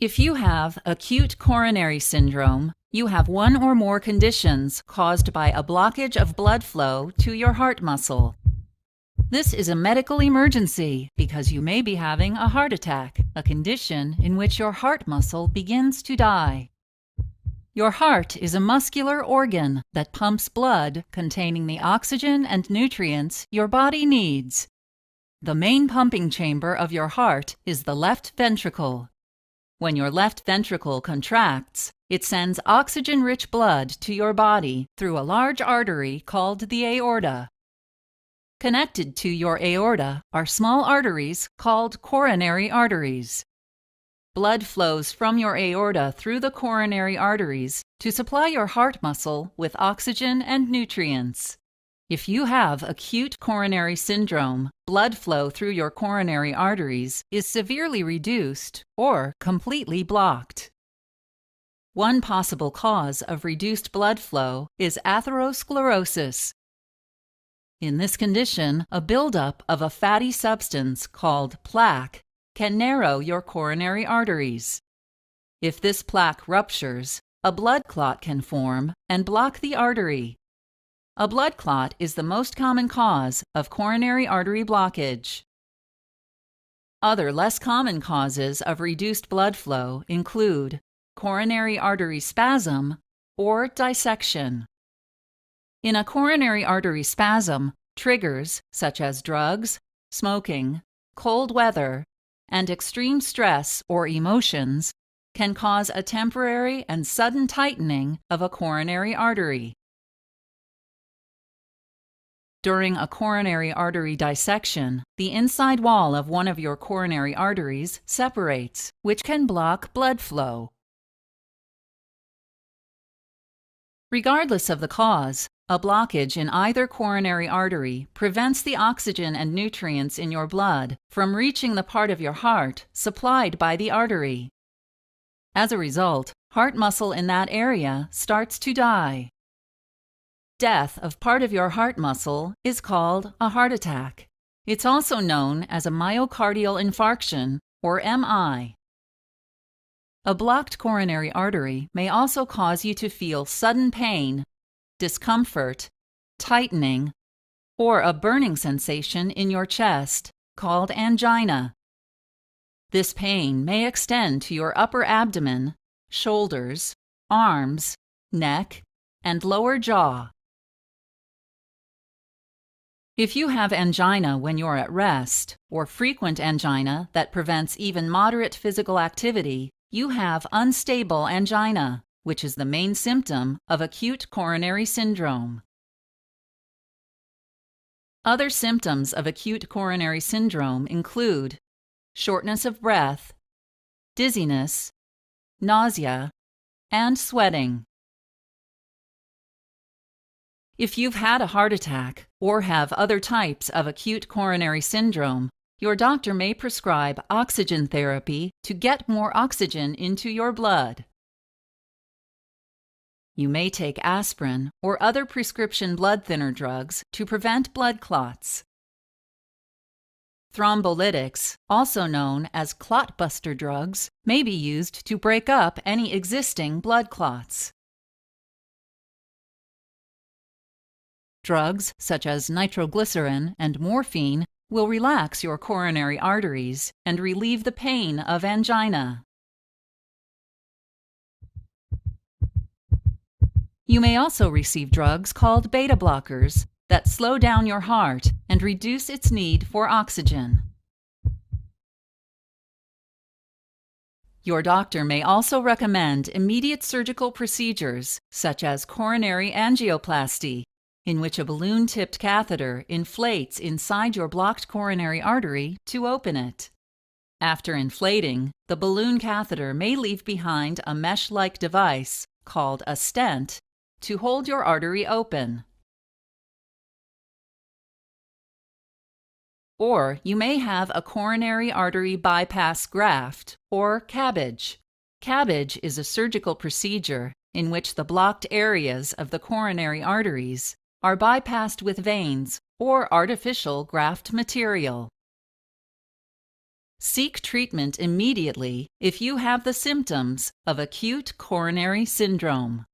If you have acute coronary syndrome, you have one or more conditions caused by a blockage of blood flow to your heart muscle. This is a medical emergency because you may be having a heart attack, a condition in which your heart muscle begins to die. Your heart is a muscular organ that pumps blood containing the oxygen and nutrients your body needs. The main pumping chamber of your heart is the left ventricle. When your left ventricle contracts, it sends oxygen-rich blood to your body through a large artery called the aorta. Connected to your aorta are small arteries called coronary arteries. Blood flows from your aorta through the coronary arteries to supply your heart muscle with oxygen and nutrients. If you have acute coronary syndrome, blood flow through your coronary arteries is severely reduced or completely blocked. One possible cause of reduced blood flow is atherosclerosis. In this condition, a buildup of a fatty substance called plaque can narrow your coronary arteries. If this plaque ruptures, a blood clot can form and block the artery. A blood clot is the most common cause of coronary artery blockage. Other less common causes of reduced blood flow include coronary artery spasm or dissection. In a coronary artery spasm, triggers such as drugs, smoking, cold weather, and extreme stress or emotions can cause a temporary and sudden tightening of a coronary artery. During a coronary artery dissection, the inside wall of one of your coronary arteries separates, which can block blood flow. Regardless of the cause, a blockage in either coronary artery prevents the oxygen and nutrients in your blood from reaching the part of your heart supplied by the artery. As a result, heart muscle in that area starts to die. Death of part of your heart muscle is called a heart attack. It's also known as a myocardial infarction, or MI. A blocked coronary artery may also cause you to feel sudden pain, discomfort, tightening, or a burning sensation in your chest, called angina. This pain may extend to your upper abdomen, shoulders, arms, neck, and lower jaw. If you have angina when you're at rest, or frequent angina that prevents even moderate physical activity, you have unstable angina, which is the main symptom of acute coronary syndrome. Other symptoms of acute coronary syndrome include shortness of breath, dizziness, nausea, and sweating. If you've had a heart attack or have other types of acute coronary syndrome, your doctor may prescribe oxygen therapy to get more oxygen into your blood. You may take aspirin or other prescription blood thinner drugs to prevent blood clots. Thrombolytics, also known as clotbuster drugs, may be used to break up any existing blood clots. Drugs such as nitroglycerin and morphine will relax your coronary arteries and relieve the pain of angina. You may also receive drugs called beta blockers that slow down your heart and reduce its need for oxygen. Your doctor may also recommend immediate surgical procedures such as coronary angioplasty, in which a balloon-tipped catheter inflates inside your blocked coronary artery to open it. After inflating, the balloon catheter may leave behind a mesh-like device, called a stent, to hold your artery open. Or you may have a coronary artery bypass graft, or CABG. CABG is a surgical procedure in which the blocked areas of the coronary arteries are bypassed with veins or artificial graft material. Seek treatment immediately if you have the symptoms of acute coronary syndrome.